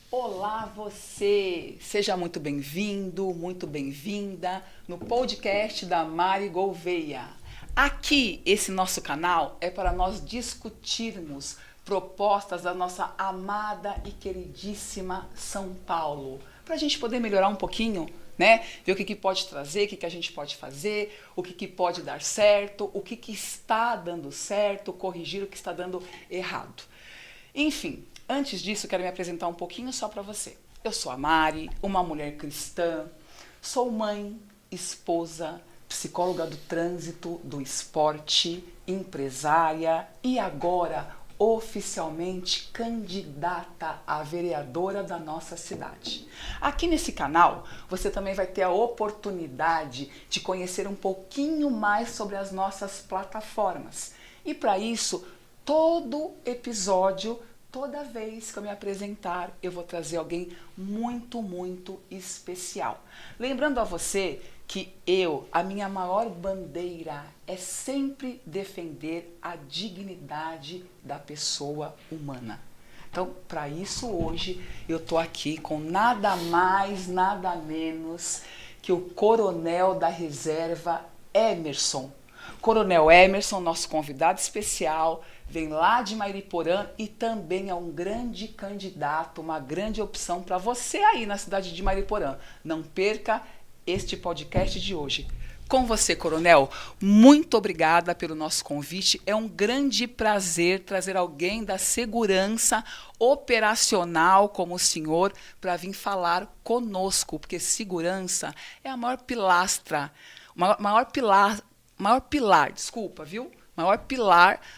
Olá, você! Seja muito bem-vindo, muito bem-vinda no podcast da Mari Gouveia. Aqui, esse nosso canal é para nós discutirmos propostas da nossa amada e queridíssima São Paulo, para a gente poder melhorar um pouquinho, né? Ver o que pode trazer, o que a gente pode fazer, o que pode dar certo, o que está dando certo, corrigir o que está dando errado. Enfim, antes disso, quero me apresentar um pouquinho só para você. Eu sou a Mari, uma mulher cristã, sou mãe, esposa, psicóloga do trânsito, do esporte, empresária e agora oficialmente candidata a vereadora da nossa cidade. Aqui nesse canal, você também vai ter a oportunidade de conhecer um pouquinho mais sobre as nossas plataformas. E para isso, todo episódio, toda vez que eu me apresentar, eu vou trazer alguém muito, muito especial. Lembrando a você que a minha maior bandeira é sempre defender a dignidade da pessoa humana. Então, para isso hoje, eu estou aqui com nada mais, nada menos que o Coronel da Reserva Emerson. Coronel Emerson, nosso convidado especial, vem lá de Mairiporã e também é um grande candidato, uma grande opção para você aí na cidade de Mairiporã. Não perca este podcast de hoje. Com você, Coronel, muito obrigada pelo nosso convite. É um grande prazer trazer alguém da segurança operacional como o senhor para vir falar conosco, porque segurança é a maior pilastra, maior pilar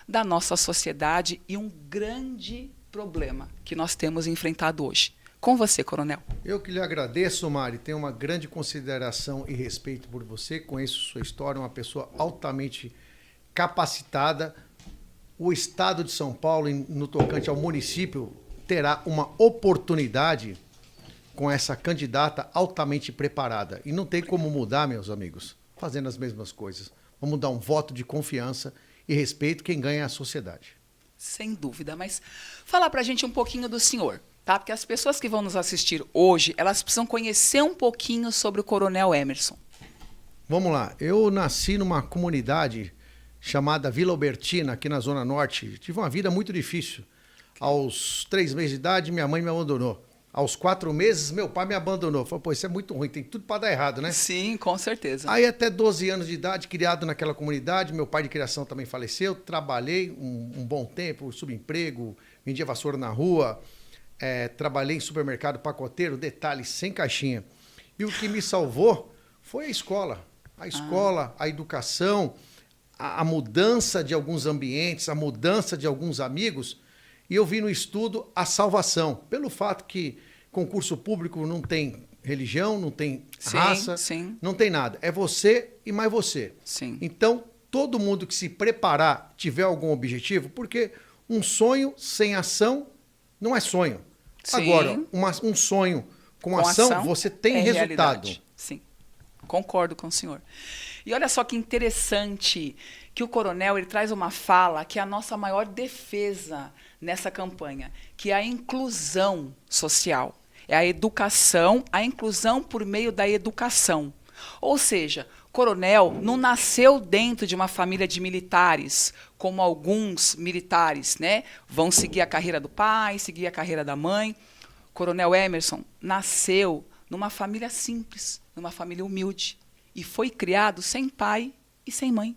da nossa sociedade e um grande problema que nós temos enfrentado hoje. Com você, Coronel. Eu que lhe agradeço, Mari. Tenho uma grande consideração e respeito por você. Conheço sua história, uma pessoa altamente capacitada. O Estado de São Paulo, no tocante ao município, terá uma oportunidade com essa candidata altamente preparada. E não tem como mudar, meus amigos, fazendo as mesmas coisas. Vamos dar um voto de confiança e respeito, quem ganha é a sociedade. Sem dúvida, mas fala pra gente um pouquinho do senhor, tá? Porque as pessoas que vão nos assistir hoje, elas precisam conhecer um pouquinho sobre o Coronel Emerson. Vamos lá, eu nasci numa comunidade chamada Vila Albertina, aqui na Zona Norte. Tive uma vida muito difícil. Aos 3 meses de idade, minha mãe me abandonou. Aos 4 meses, meu pai me abandonou. Falei, pô, isso é muito ruim, tem tudo para dar errado, né? Sim, com certeza. Aí até 12 anos de idade, criado naquela comunidade, meu pai de criação também faleceu, trabalhei um bom tempo, subemprego, vendia vassoura na rua, trabalhei em supermercado pacoteiro, detalhe, sem caixinha. E o que me salvou foi a escola. A escola, a educação, a mudança de alguns ambientes, a mudança de alguns amigos. E eu vi no estudo a salvação, pelo fato que concurso público não tem religião, não tem raça, não tem nada. É você e mais você. Sim. Então, todo mundo que se preparar, tiver algum objetivo, porque um sonho sem ação não é sonho. Sim. Agora, um sonho com ação, você tem resultado. Realidade. Sim, concordo com o senhor. E olha só que interessante que o Coronel ele traz uma fala que é a nossa maior defesa nessa campanha, que é a inclusão social. É a educação, a inclusão por meio da educação. Ou seja, Coronel não nasceu dentro de uma família de militares, como alguns militares, né? Vão seguir a carreira do pai, seguir a carreira da mãe. Coronel Emerson nasceu numa família simples, numa família humilde, e foi criado sem pai e sem mãe.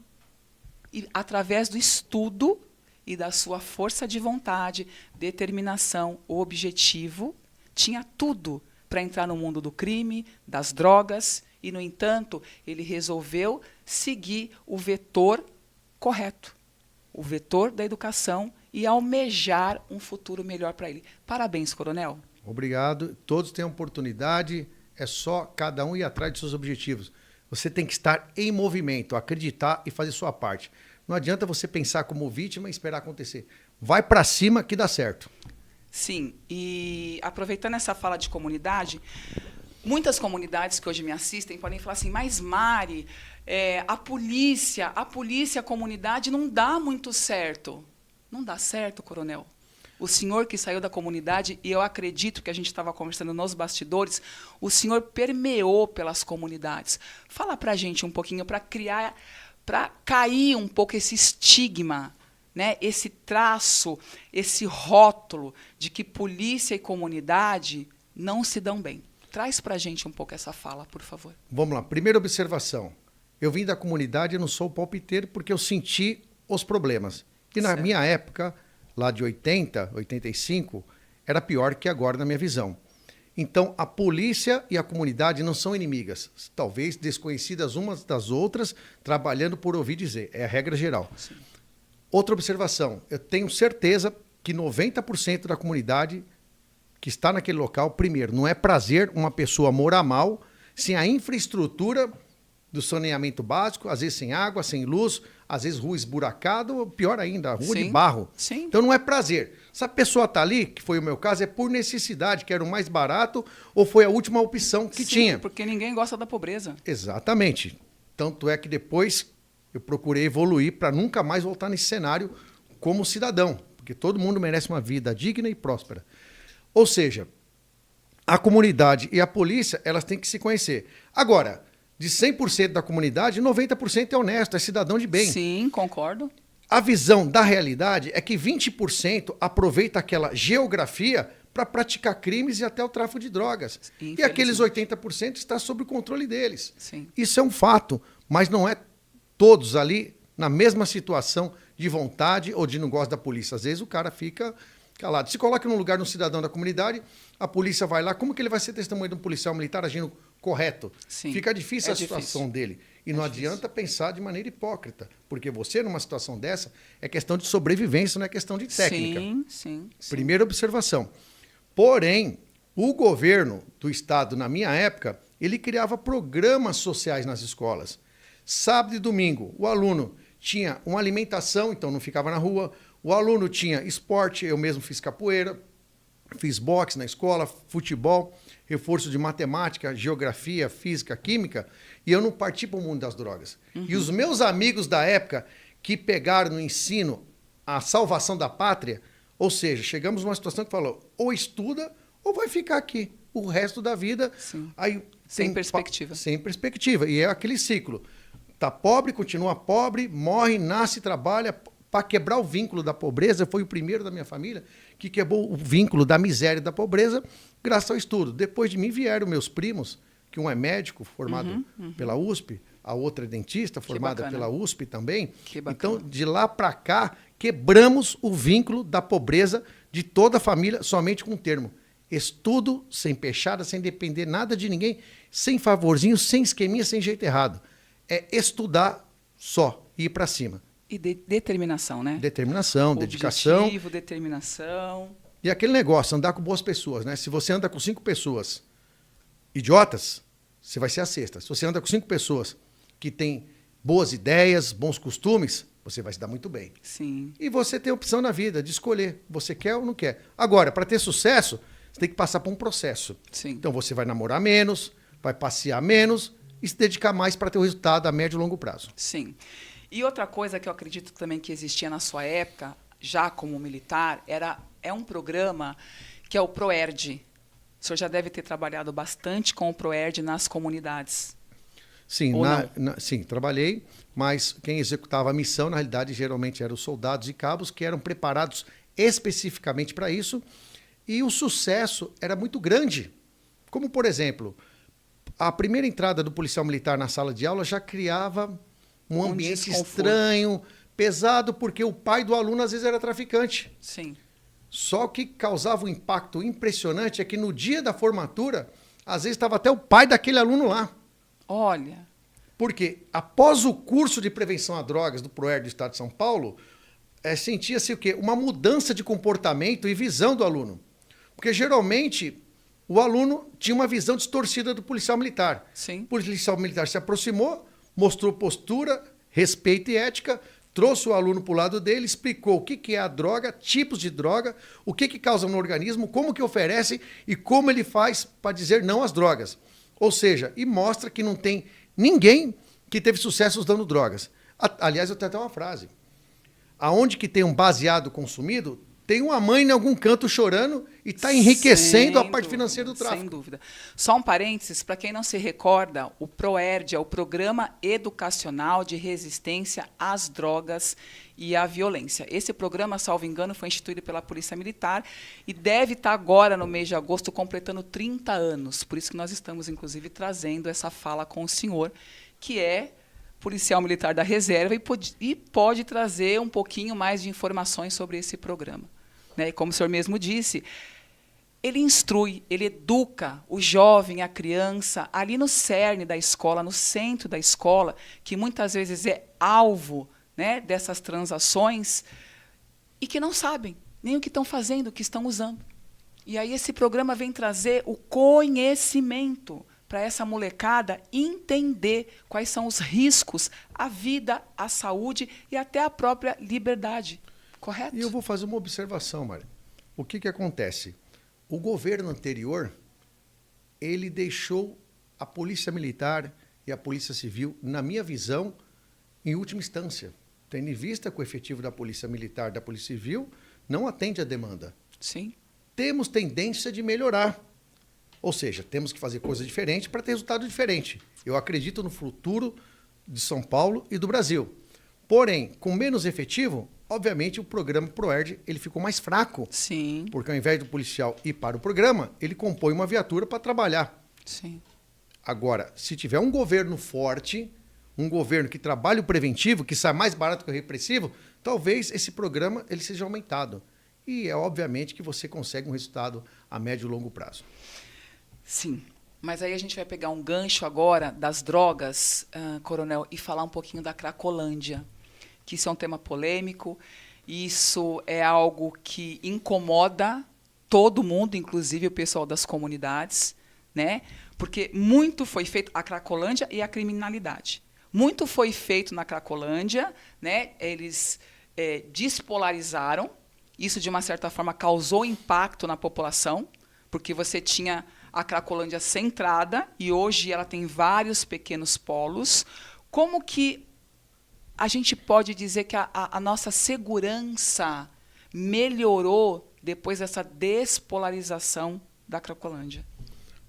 E através do estudo e da sua força de vontade, determinação, objetivo, tinha tudo para entrar no mundo do crime, das drogas, e, no entanto, ele resolveu seguir o vetor correto, o vetor da educação e almejar um futuro melhor para ele. Parabéns, Coronel. Obrigado. Todos têm oportunidade, é só cada um ir atrás de seus objetivos. Você tem que estar em movimento, acreditar e fazer sua parte. Não adianta você pensar como vítima e esperar acontecer. Vai para cima que dá certo. Sim, e aproveitando essa fala de comunidade, muitas comunidades que hoje me assistem podem falar assim, mas Mari, a polícia, a comunidade não dá muito certo. Não dá certo, Coronel? O senhor que saiu da comunidade, e eu acredito que a gente estava conversando nos bastidores, o senhor permeou pelas comunidades. Fala pra gente um pouquinho, para cair um pouco esse estigma, né? Esse traço, esse rótulo de que polícia e comunidade não se dão bem. Traz pra gente um pouco essa fala, por favor. Vamos lá. Primeira observação. Eu vim da comunidade, eu não sou palpiteiro porque eu senti os problemas. E na minha época, lá de 80, 85, era pior que agora na minha visão. Então, a polícia e a comunidade não são inimigas, talvez desconhecidas umas das outras, trabalhando por ouvir dizer. É a regra geral. Sim. Outra observação. Eu tenho certeza que 90% da comunidade que está naquele local, primeiro, não é prazer uma pessoa morar mal sem a infraestrutura do saneamento básico, às vezes sem água, sem luz, às vezes rua esburacada, ou pior ainda, rua de barro. Sim. Então não é prazer. Se a pessoa está ali, que foi o meu caso, é por necessidade, que era o mais barato, ou foi a última opção que tinha. Porque ninguém gosta da pobreza. Exatamente. Tanto é que depois eu procurei evoluir para nunca mais voltar nesse cenário como cidadão, porque todo mundo merece uma vida digna e próspera. Ou seja, a comunidade e a polícia, elas têm que se conhecer. Agora, de 100% da comunidade, 90% é honesto, é cidadão de bem. Sim, concordo. A visão da realidade é que 20% aproveita aquela geografia para praticar crimes e até o tráfico de drogas. E aqueles 80% está sob o controle deles. Sim. Isso é um fato, mas não é todos ali na mesma situação de vontade ou de não gosto da polícia. Às vezes o cara fica calado. Se coloca no lugar de um cidadão da comunidade, a polícia vai lá, como que ele vai ser testemunha de um policial militar agindo correto? Sim, fica difícil a difícil. situação dele. E não adianta pensar de maneira hipócrita, porque você, numa situação dessa, é questão de sobrevivência, não é questão de técnica. Sim. Primeira observação. Porém, o governo do estado, na minha época, ele criava programas sociais nas escolas. Sábado e domingo, o aluno tinha uma alimentação, então não ficava na rua. O aluno tinha esporte, eu mesmo fiz capoeira, fiz boxe na escola, futebol, reforço de matemática, geografia, física, química, e eu não parti para o mundo das drogas. E os meus amigos da época que pegaram no ensino a salvação da pátria, ou seja, chegamos numa situação que falou, ou estuda ou vai ficar aqui o resto da vida. Sim. Aí, Sem perspectiva. Sem perspectiva. E é aquele ciclo. Tá pobre, continua pobre, morre, nasce, trabalha. Para quebrar o vínculo da pobreza, foi o primeiro da minha família que quebrou o vínculo da miséria e da pobreza graças ao estudo. Depois de mim vieram meus primos, que um é médico, formado pela USP, a outra é dentista, formada pela USP também. Então, de lá para cá, quebramos o vínculo da pobreza de toda a família somente com um termo. Estudo, sem peixada, sem depender nada de ninguém, sem favorzinho, sem esqueminha, sem jeito errado. É estudar só e ir para cima. E determinação, né? Determinação, dedicação. Objetivo, determinação. E aquele negócio, andar com boas pessoas, né? Se você anda com 5 pessoas idiotas, você vai ser a sexta. Se você anda com 5 pessoas que têm boas ideias, bons costumes, você vai se dar muito bem. Sim. E você tem a opção na vida de escolher. Você quer ou não quer. Agora, para ter sucesso, você tem que passar por um processo. Sim. Então você vai namorar menos, vai passear menos e se dedicar mais para ter o resultado a médio e longo prazo. Sim. E outra coisa que eu acredito também que existia na sua época, já como militar, é um programa que é o ProERD. O senhor já deve ter trabalhado bastante com o ProERD nas comunidades. Sim, sim, trabalhei, mas quem executava a missão, na realidade, geralmente eram os soldados e cabos que eram preparados especificamente para isso, e o sucesso era muito grande. Como, por exemplo, a primeira entrada do policial militar na sala de aula já criava um ambiente estranho, pesado, porque o pai do aluno às vezes era traficante. Sim. Só que causava um impacto impressionante é que no dia da formatura, às vezes estava até o pai daquele aluno lá. Olha. Porque após o curso de prevenção a drogas do ProERD do Estado de São Paulo, sentia-se o quê? Uma mudança de comportamento e visão do aluno. Porque geralmente o aluno tinha uma visão distorcida do policial militar. Sim. O policial militar se aproximou, mostrou postura, respeito e ética, trouxe o aluno para o lado dele, explicou o que é a droga, tipos de droga, o que causa no organismo, como que oferece e como ele faz para dizer não às drogas. Ou seja, e mostra que não tem ninguém que teve sucesso usando drogas. Aliás, eu tenho até uma frase. Aonde que tem um baseado consumido, tem uma mãe em algum canto chorando e está enriquecendo a parte dúvida, financeira do tráfico. Sem dúvida. Só um parênteses, para quem não se recorda, o PROERD é o Programa Educacional de Resistência às Drogas e à Violência. Esse programa, salvo engano, foi instituído pela Polícia Militar e deve estar agora, no mês de agosto, completando 30 anos. Por isso que nós estamos, inclusive, trazendo essa fala com o senhor, que é policial militar da reserva e pode trazer um pouquinho mais de informações sobre esse programa. Né? E como o senhor mesmo disse, ele instrui, ele educa o jovem, a criança, ali no cerne da escola, no centro da escola, que muitas vezes é alvo, né, dessas transações, e que não sabem nem o que estão fazendo, o que estão usando. E aí esse programa vem trazer o conhecimento para essa molecada entender quais são os riscos à vida, à saúde e até à própria liberdade. Correto? E eu vou fazer uma observação, Mari. O que acontece? O governo anterior, ele deixou a Polícia Militar e a Polícia Civil, na minha visão, em última instância. Tendo em vista que o efetivo da Polícia Militar e da Polícia Civil não atende à demanda. Sim. Temos tendência de melhorar. Ou seja, temos que fazer coisa diferente para ter resultado diferente. Eu acredito no futuro de São Paulo e do Brasil. Porém, com menos efetivo, obviamente o programa PROERD ele ficou mais fraco. Sim. Porque ao invés do policial ir para o programa, ele compõe uma viatura para trabalhar. Sim. Agora, se tiver um governo forte, um governo que trabalhe o preventivo, que sai mais barato que o repressivo, talvez esse programa ele seja aumentado. E é obviamente que você consegue um resultado a médio e longo prazo. Sim. Mas aí a gente vai pegar um gancho agora das drogas, Coronel, e falar um pouquinho da Cracolândia, que isso é um tema polêmico, isso é algo que incomoda todo mundo, inclusive o pessoal das comunidades, né? Porque muito foi feito, a Cracolândia e a criminalidade. Muito foi feito na Cracolândia, né? Eles despolarizaram, isso de uma certa forma causou impacto na população, porque você tinha a Cracolândia centrada e hoje ela tem vários pequenos polos. Como que a gente pode dizer que a nossa segurança melhorou depois dessa despolarização da Cracolândia?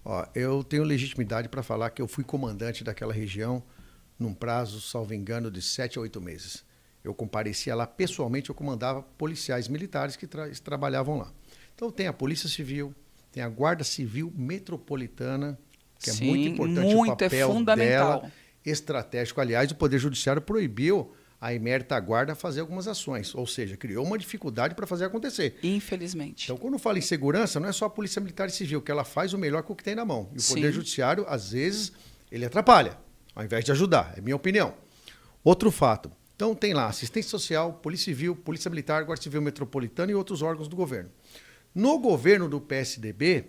Ó, eu tenho legitimidade para falar que eu fui comandante daquela região num prazo, salvo engano, de 7 a 8 meses. Eu comparecia lá pessoalmente, eu comandava policiais militares que trabalhavam lá. Então tem a Polícia Civil, tem a Guarda Civil Metropolitana, que é muito importante, o papel fundamental. dela, estratégico. Aliás, o Poder Judiciário proibiu a Emérita Guarda fazer algumas ações, ou seja, criou uma dificuldade para fazer acontecer. Infelizmente. Então, quando fala em segurança, não é só a Polícia Militar e Civil, que ela faz o melhor com o que tem na mão. E o Poder Judiciário, às vezes, ele atrapalha, ao invés de ajudar, é minha opinião. Outro fato. Então, tem lá assistência social, Polícia Civil, Polícia Militar, Guarda Civil Metropolitana e outros órgãos do governo. No governo do PSDB,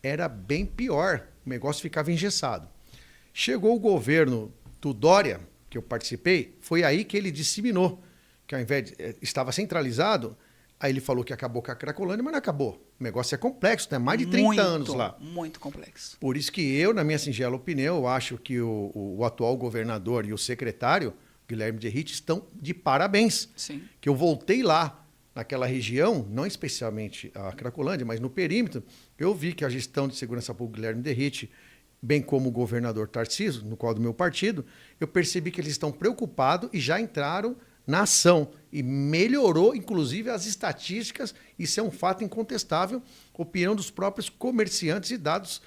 era bem pior. O negócio ficava engessado. Chegou o governo do Dória, que eu participei, foi aí que ele disseminou, que ao invés de, estava centralizado, aí ele falou que acabou com a Cracolândia, mas não acabou. O negócio é complexo, tem mais de 30 anos lá. Muito complexo. Por isso que eu, na minha singela opinião, eu acho que o atual governador e o secretário, Guilherme Derrite, estão de parabéns. Sim. Que eu voltei lá, naquela região, não especialmente a Cracolândia, mas no perímetro, eu vi que a gestão de segurança pública Guilherme Derrite, bem como o governador Tarcísio, no qual do meu partido, eu percebi que eles estão preocupados e já entraram na ação. E melhorou, inclusive, as estatísticas, isso é um fato incontestável, opinião dos próprios comerciantes e dados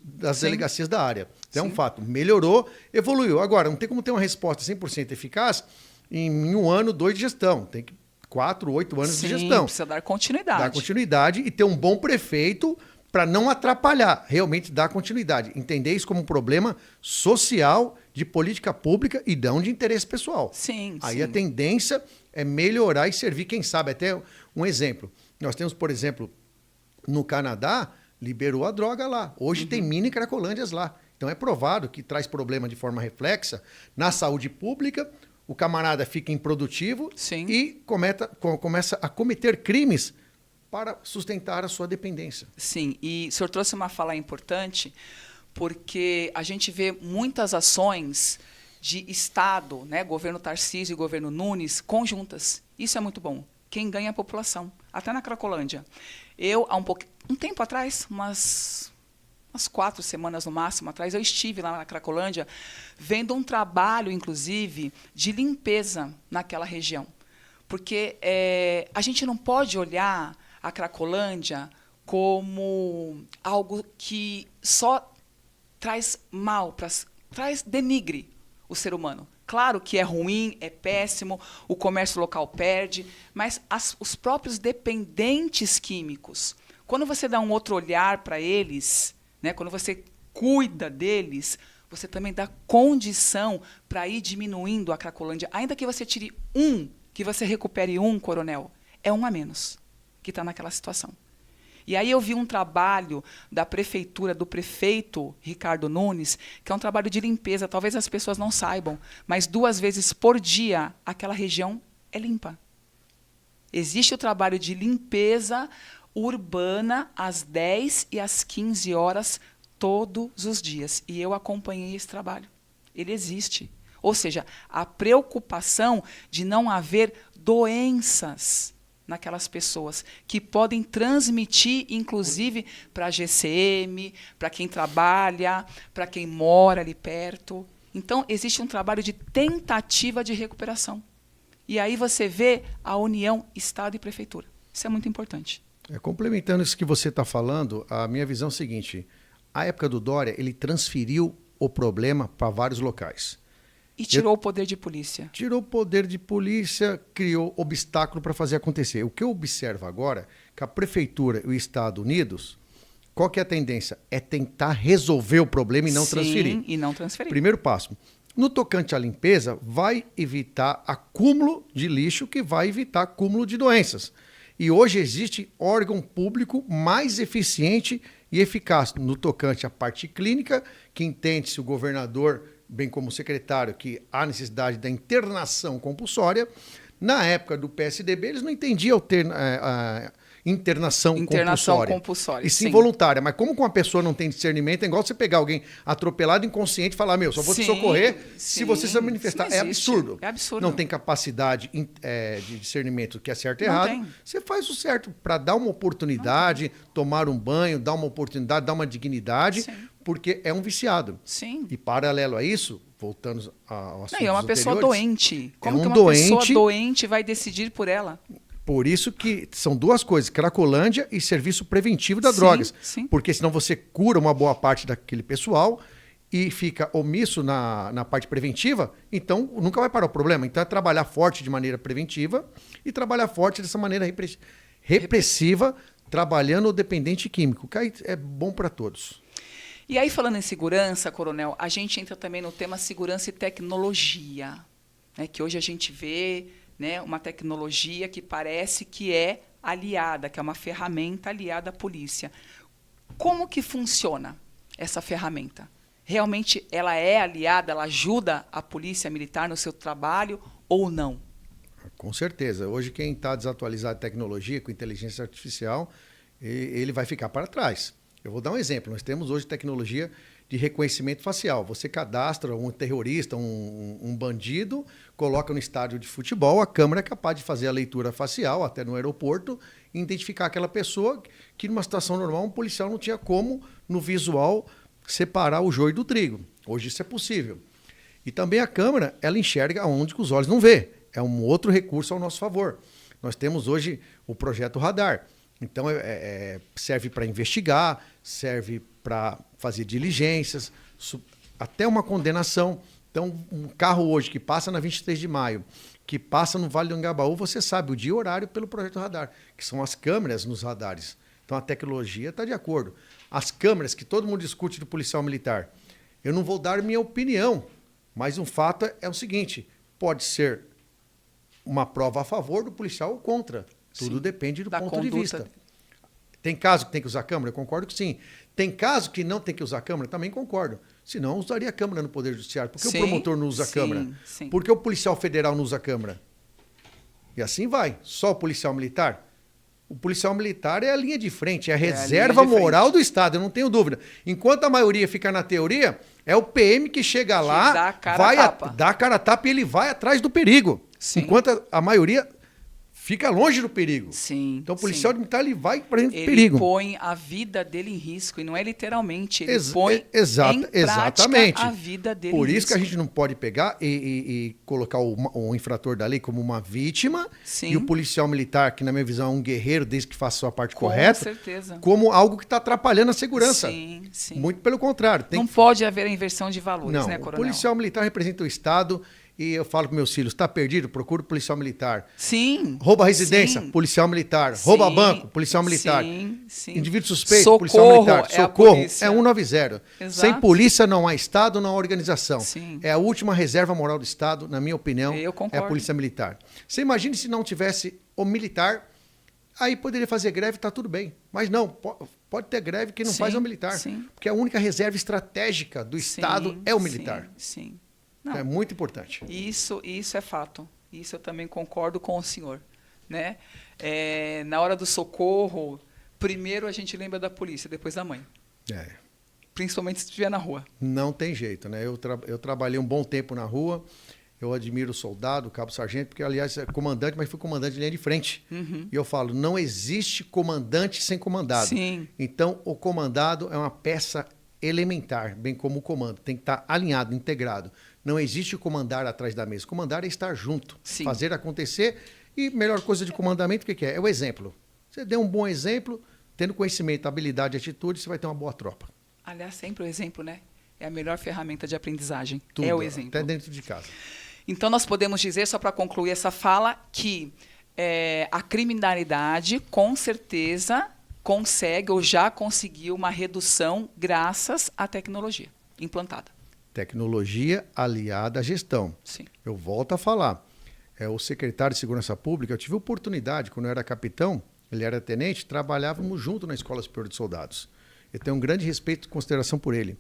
das delegacias da área. Então, é um fato. Melhorou, evoluiu. Agora, não tem como ter uma resposta 100% eficaz em 1 ano, 2 de gestão. Tem que 4, 8 anos de gestão. Precisa dar continuidade. Dar continuidade e ter um bom prefeito para não atrapalhar, realmente dar continuidade. Entender isso como um problema social, de política pública e não de interesse pessoal. Sim, Aí a tendência é melhorar e servir, quem sabe, até um exemplo. Nós temos, por exemplo, no Canadá, liberou a droga lá. Hoje tem mini cracolândias lá. Então é provado que traz problema de forma reflexa na saúde pública, o camarada fica improdutivo e começa a cometer crimes para sustentar a sua dependência. Sim, e o senhor trouxe uma fala importante, porque a gente vê muitas ações de Estado, né, governo Tarcísio e governo Nunes, conjuntas. Isso é muito bom. quem ganha é a população. Até na Cracolândia. Eu, um tempo atrás, umas 4 semanas no máximo atrás, eu estive lá na Cracolândia vendo um trabalho, inclusive, de limpeza naquela região. Porque a gente não pode olhar a Cracolândia como algo que só traz mal, denigre o ser humano. Claro que é ruim, é péssimo, o comércio local perde, mas os próprios dependentes químicos, quando você dá um outro olhar para eles, né, quando você cuida deles, você também dá condição para ir diminuindo a Cracolândia. Ainda que você tire que você recupere coronel, é um a menos que está naquela situação. E aí eu vi um trabalho da prefeitura, do prefeito Ricardo Nunes, que é um trabalho de limpeza. Talvez as pessoas não saibam, mas 2 vezes por dia aquela região é limpa. Existe o trabalho de limpeza urbana às 10 e às 15 horas todos os dias. E eu acompanhei esse trabalho. Ele existe. Ou seja, a preocupação de não haver doenças naquelas pessoas, que podem transmitir, inclusive, para a GCM, para quem trabalha, para quem mora ali perto. Então, existe um trabalho de tentativa de recuperação. E aí você vê a união Estado e Prefeitura. Isso é muito importante. Complementando isso que você está falando, a minha visão é a seguinte: a época do Dória, ele transferiu o problema para vários locais. E tirou o poder de polícia. Tirou o poder de polícia, criou obstáculo para fazer acontecer. O que eu observo agora, que a Prefeitura e o Estado unidos, qual que é a tendência? É tentar resolver o problema e não transferir. Sim, e não transferir. Primeiro passo. No tocante à limpeza, vai evitar acúmulo de lixo, que vai evitar acúmulo de doenças. E hoje existe órgão público mais eficiente e eficaz no tocante à parte clínica, que entende se o governador, bem como o secretário, que há necessidade da internação compulsória. Na época do PSDB, eles não entendiam internação compulsória. E sim voluntária. Mas como uma pessoa não tem discernimento, é igual você pegar alguém atropelado, inconsciente, e falar, só vou te socorrer se você se manifestar. É absurdo. É absurdo. Não tem capacidade de discernimento que é certo e errado. Você faz o certo para dar uma oportunidade, tomar um banho, dar uma oportunidade, dar uma dignidade, porque é um viciado. Sim. E paralelo a isso, voltando ao assunto é uma pessoa doente. Como que uma pessoa doente vai decidir por ela? Por isso que são 2 coisas, Cracolândia e serviço preventivo das drogas. Sim. Porque senão você cura uma boa parte daquele pessoal e fica omisso na parte preventiva, então nunca vai parar o problema. Então é trabalhar forte de maneira preventiva e trabalhar forte dessa maneira repressiva, trabalhando o dependente químico, que aí é bom para todos. E aí, falando em segurança, coronel, a gente entra também no tema segurança e tecnologia, né, que hoje a gente vê, né, uma tecnologia que parece que é aliada, que é uma ferramenta aliada à polícia. Como que funciona essa ferramenta? Realmente ela é aliada, ela ajuda a polícia militar no seu trabalho ou não? Com certeza. Hoje quem está desatualizado de tecnologia, com inteligência artificial, ele vai ficar para trás. Eu vou dar um exemplo. Nós temos hoje tecnologia de reconhecimento facial. Você cadastra um terrorista, um bandido, coloca no estádio de futebol, a câmera é capaz de fazer a leitura facial, até no aeroporto, e identificar aquela pessoa que, numa situação normal, um policial não tinha como, no visual, separar o joio do trigo. Hoje isso é possível. E também a câmera, ela enxerga onde os olhos não vê. É um outro recurso ao nosso favor. Nós temos hoje o projeto Radar. Então, serve para investigar, serve para fazer diligências, até uma condenação. Então, um carro hoje que passa na 23 de maio, que passa no Vale do Anhangabaú, você sabe o dia e o horário pelo projeto Radar, que são as câmeras nos radares. Então, a tecnologia está de acordo. As câmeras que todo mundo discute do policial militar, eu não vou dar minha opinião, mas um fato é o seguinte, pode ser uma prova a favor do policial ou contra. Tudo depende do ponto de vista. Tem caso que tem que usar câmera? Eu concordo que sim. Tem caso que não tem que usar câmera? Também concordo. Senão, usaria a câmera no Poder Judiciário. Por que o promotor não usa câmera? Sim. Por que o policial federal não usa câmera? E assim vai. Só o policial militar? O policial militar é a linha de frente, é a reserva moral do Estado, eu não tenho dúvida. Enquanto a maioria fica na teoria, é o PM que chega lá, dá a cara a tapa e ele vai atrás do perigo. Sim. Enquanto a maioria fica longe do perigo. Sim. Então o policial militar ele vai para dentro do Ele perigo. põe a vida dele em risco, e não é literalmente, ele põe em exatamente. prática a vida dele Por em isso que a risco. gente não pode pegar e colocar o infrator da lei como uma vítima Sim. e o policial militar, que na minha visão é um guerreiro desde que faça a sua parte Com correta, certeza. como algo que está atrapalhando a segurança. Sim, sim. Muito pelo contrário. Não pode haver a inversão de valores, Não, né, o coronel? policial militar representa o Estado e eu falo para meus filhos, está perdido? Procura o policial militar. Sim. Rouba residência, sim, policial militar. sim, Rouba banco, policial militar. Sim. Indivíduo suspeito, Socorro policial militar. é a Socorro polícia. é 190. Exato. Sem polícia não há Estado, não há organização. Sim. É a última reserva moral do Estado, na minha opinião, Eu é concordo. a polícia militar. Você imagine se não tivesse o militar, aí poderia fazer greve, está tudo bem. Mas não, pode ter greve que não Sim, faz o militar. sim. Porque a única reserva estratégica do Estado é o militar. Sim. Não, É muito importante. Isso é fato. Isso eu também concordo com o senhor, né? Na hora do socorro, primeiro a gente lembra da polícia, depois da mãe. É. Principalmente se estiver na rua. Não tem jeito, né? Eu trabalhei um bom tempo na rua, eu admiro o soldado, o cabo-sargento, porque, aliás, é comandante, mas fui comandante de linha de frente. Uhum. E eu falo, não existe comandante sem comandado. Sim. Então, o comandado é uma peça elementar, bem como o comando. Tem que estar alinhado, integrado. Não existe comandar atrás da mesa. Comandar é estar junto, Sim. fazer acontecer. E melhor coisa de comandamento, o que é? É o exemplo. Você deu um bom exemplo, tendo conhecimento, habilidade e atitude, você vai ter uma boa tropa. Aliás, sempre o exemplo, né? É a melhor ferramenta de aprendizagem. Tudo, é o exemplo. até dentro de casa. Então, nós podemos dizer, só para concluir essa fala, que a criminalidade, com certeza, consegue ou já conseguiu uma redução graças à tecnologia implantada. Tecnologia aliada à gestão. Sim. Eu volto a falar. O secretário de Segurança Pública, eu tive oportunidade, quando eu era capitão, ele era tenente, trabalhávamos junto na Escola Superior de Soldados. Eu tenho um grande respeito e consideração por ele.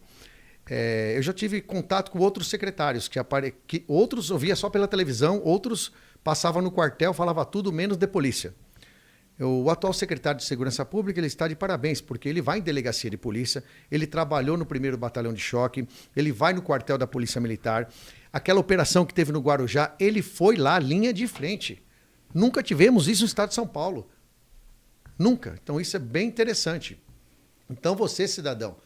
Eu já tive contato com outros secretários, que outros eu via só pela televisão, outros passavam no quartel, falava tudo menos de polícia. O atual secretário de Segurança Pública, ele está de parabéns, porque ele vai em delegacia de polícia, ele trabalhou no 1º Batalhão de Choque, ele vai no quartel da Polícia Militar. Aquela operação que teve no Guarujá, ele foi lá, linha de frente. Nunca tivemos isso no estado de São Paulo. Nunca. Então isso é bem interessante. Então você, cidadão,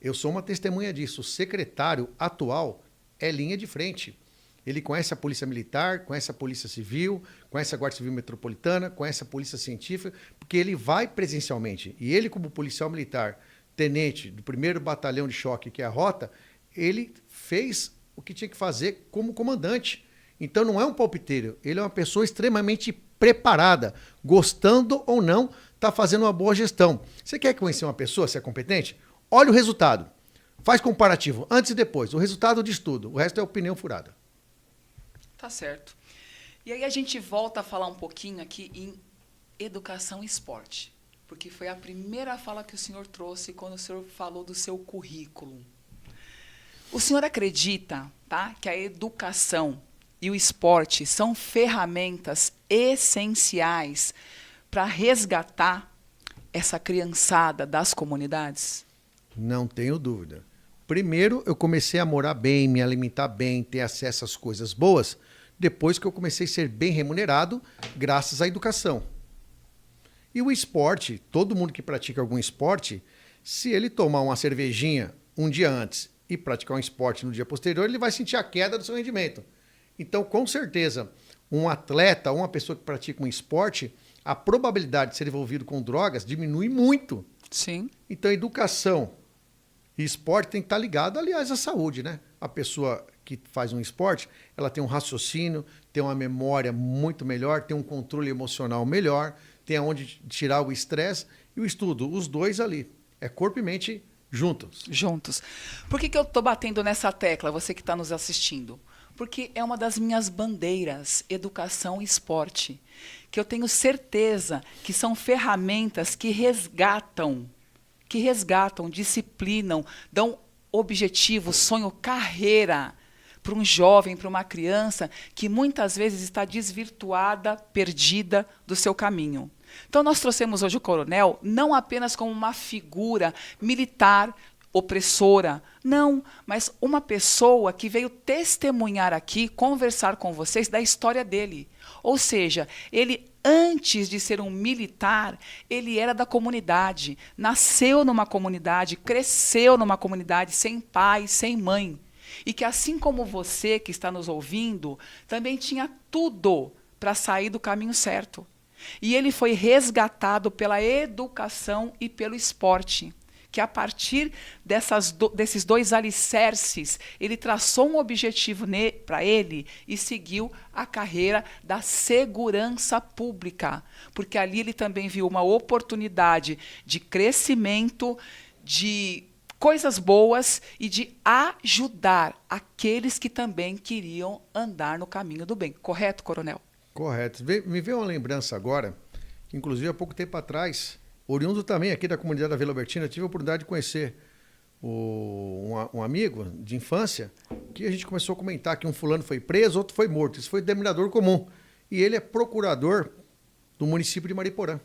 eu sou uma testemunha disso. O secretário atual é linha de frente. Ele conhece a Polícia Militar, conhece a Polícia Civil, conhece a Guarda Civil Metropolitana, conhece a Polícia Científica, porque ele vai presencialmente. E ele, como policial militar, tenente do 1º Batalhão de Choque, que é a Rota, ele fez o que tinha que fazer como comandante. Então não é um palpiteiro, ele é uma pessoa extremamente preparada, gostando ou não, está fazendo uma boa gestão. Você quer conhecer uma pessoa, se é competente? Olha o resultado. Faz comparativo, antes e depois. O resultado diz tudo, o resto é opinião furada. Tá certo. E aí a gente volta a falar um pouquinho aqui em educação e esporte, porque foi a primeira fala que o senhor trouxe quando o senhor falou do seu currículo. O senhor acredita, tá, que a educação e o esporte são ferramentas essenciais para resgatar essa criançada das comunidades? Não tenho dúvida. Primeiro, eu comecei a morar bem, me alimentar bem, ter acesso às coisas boas, depois que eu comecei a ser bem remunerado, graças à educação. E o esporte, todo mundo que pratica algum esporte, se ele tomar uma cervejinha um dia antes e praticar um esporte no dia posterior, ele vai sentir a queda do seu rendimento. Então, com certeza, um atleta ou uma pessoa que pratica um esporte, a probabilidade de ser envolvido com drogas diminui muito. Sim. Então, educação e esporte tem que estar ligado, aliás, à saúde, né? A pessoa que faz um esporte, ela tem um raciocínio, tem uma memória muito melhor, tem um controle emocional melhor, tem aonde tirar o estresse e o estudo. Os dois ali. É corpo e mente juntos. Juntos. Por que eu estou batendo nessa tecla, você que está nos assistindo? Porque é uma das minhas bandeiras, educação e esporte, que eu tenho certeza que são ferramentas que resgatam, disciplinam, dão objetivo, sonho, carreira para um jovem, para uma criança que muitas vezes está desvirtuada, perdida do seu caminho. Então, nós trouxemos hoje o coronel não apenas como uma figura militar, opressora. Não, mas uma pessoa que veio testemunhar aqui, conversar com vocês da história dele. Ou seja, ele, antes de ser um militar, ele era da comunidade, nasceu numa comunidade, cresceu numa comunidade, sem pai, sem mãe. E que assim como você que está nos ouvindo, também tinha tudo para sair do caminho certo. E ele foi resgatado pela educação e pelo esporte, que a partir desses dois alicerces, ele traçou um objetivo para ele e seguiu a carreira da segurança pública, porque ali ele também viu uma oportunidade de crescimento, de coisas boas e de ajudar aqueles que também queriam andar no caminho do bem. Correto, coronel? Correto. Me veio uma lembrança agora, que inclusive há pouco tempo atrás, oriundo também aqui da comunidade da Vila Albertina, eu tive a oportunidade de conhecer um amigo de infância, que a gente começou a comentar que um fulano foi preso, outro foi morto. Isso foi denominador comum. E ele é procurador do município de Mariporã.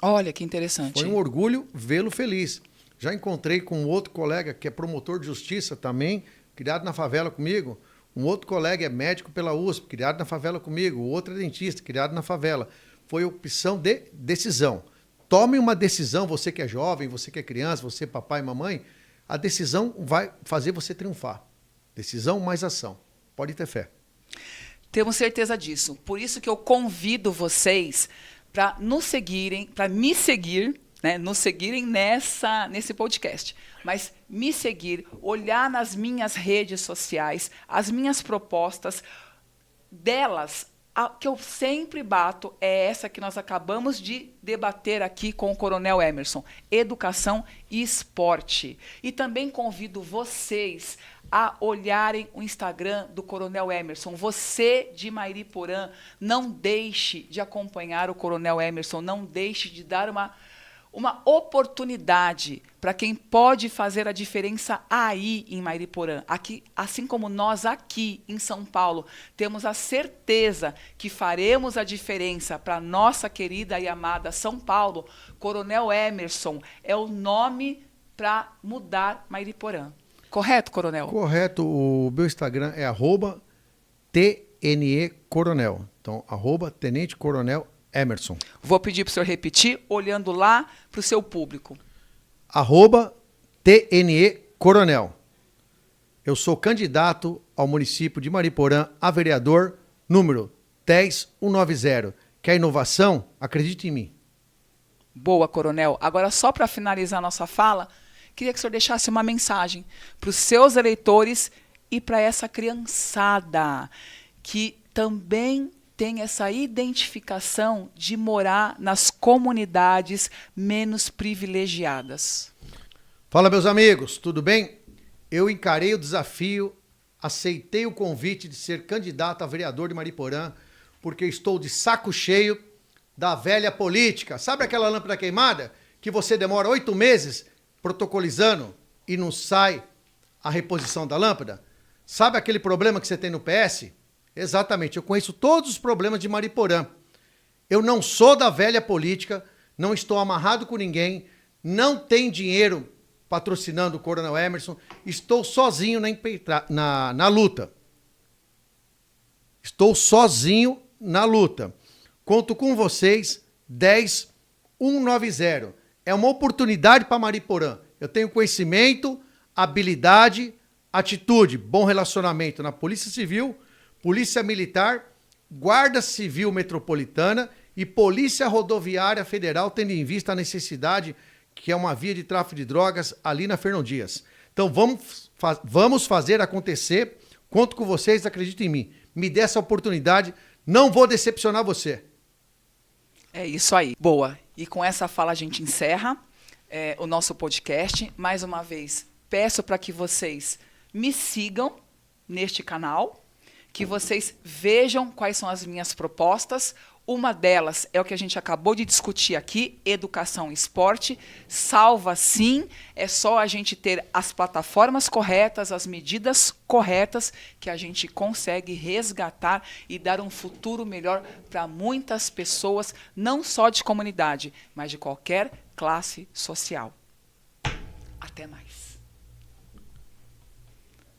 Olha, que interessante. Foi um orgulho vê-lo feliz. Já encontrei com outro colega que é promotor de justiça também, criado na favela comigo. Um outro colega é médico pela USP, criado na favela comigo. O outro é dentista, criado na favela. Foi opção de decisão. Tome uma decisão, você que é jovem, você que é criança, você papai e mamãe, a decisão vai fazer você triunfar. Decisão mais ação. Pode ter fé. Temos certeza disso. Por isso que eu convido vocês para nos seguirem, para me seguir, né, nos seguirem nesse podcast. Mas me seguir, olhar nas minhas redes sociais, as minhas propostas, delas, a que eu sempre bato é essa que nós acabamos de debater aqui com o Coronel Emerson, educação e esporte. E também convido vocês a olharem o Instagram do Coronel Emerson. Você de Mariporã, não deixe de acompanhar o Coronel Emerson, não deixe de dar uma oportunidade para quem pode fazer a diferença aí em Mariporã. Aqui, assim como nós aqui em São Paulo temos a certeza que faremos a diferença para nossa querida e amada São Paulo, Coronel Emerson é o nome para mudar Mariporã. Correto, coronel? Correto. O meu Instagram é @TNECoronel. Então, @Tenente Coronel Emerson. Vou pedir para o senhor repetir, olhando lá para o seu público. @TNECoronel. Eu sou candidato ao município de Mariporã a vereador número 10190. Quer inovação? Acredite em mim. Boa, coronel. Agora, só para finalizar a nossa fala, queria que o senhor deixasse uma mensagem para os seus eleitores e para essa criançada que também tem essa identificação de morar nas comunidades menos privilegiadas. Fala, meus amigos, tudo bem? Eu encarei o desafio, aceitei o convite de ser candidato a vereador de Mariporã, porque estou de saco cheio da velha política. Sabe aquela lâmpada queimada que você demora 8 meses protocolizando e não sai a reposição da lâmpada? Sabe aquele problema que você tem no PS? Exatamente, eu conheço todos os problemas de Mariporã. Eu não sou da velha política, não estou amarrado com ninguém, não tem dinheiro patrocinando o Coronel Emerson, estou sozinho na luta. Estou sozinho na luta. Conto com vocês, 10190. É uma oportunidade para Mariporã. Eu tenho conhecimento, habilidade, atitude, bom relacionamento na Polícia Civil, Polícia Militar, Guarda Civil Metropolitana e Polícia Rodoviária Federal, tendo em vista a necessidade que é uma via de tráfico de drogas ali na Fernão Dias. Então vamos fazer acontecer. Conto com vocês, acreditem em mim. Me dê essa oportunidade, não vou decepcionar você. É isso aí. Boa. E com essa fala a gente encerra o nosso podcast. Mais uma vez, peço para que vocês me sigam neste canal, que vocês vejam quais são as minhas propostas. Uma delas é o que a gente acabou de discutir aqui, educação e esporte. Salva sim, é só a gente ter as plataformas corretas, as medidas corretas, que a gente consegue resgatar e dar um futuro melhor para muitas pessoas, não só de comunidade, mas de qualquer classe social. Até mais.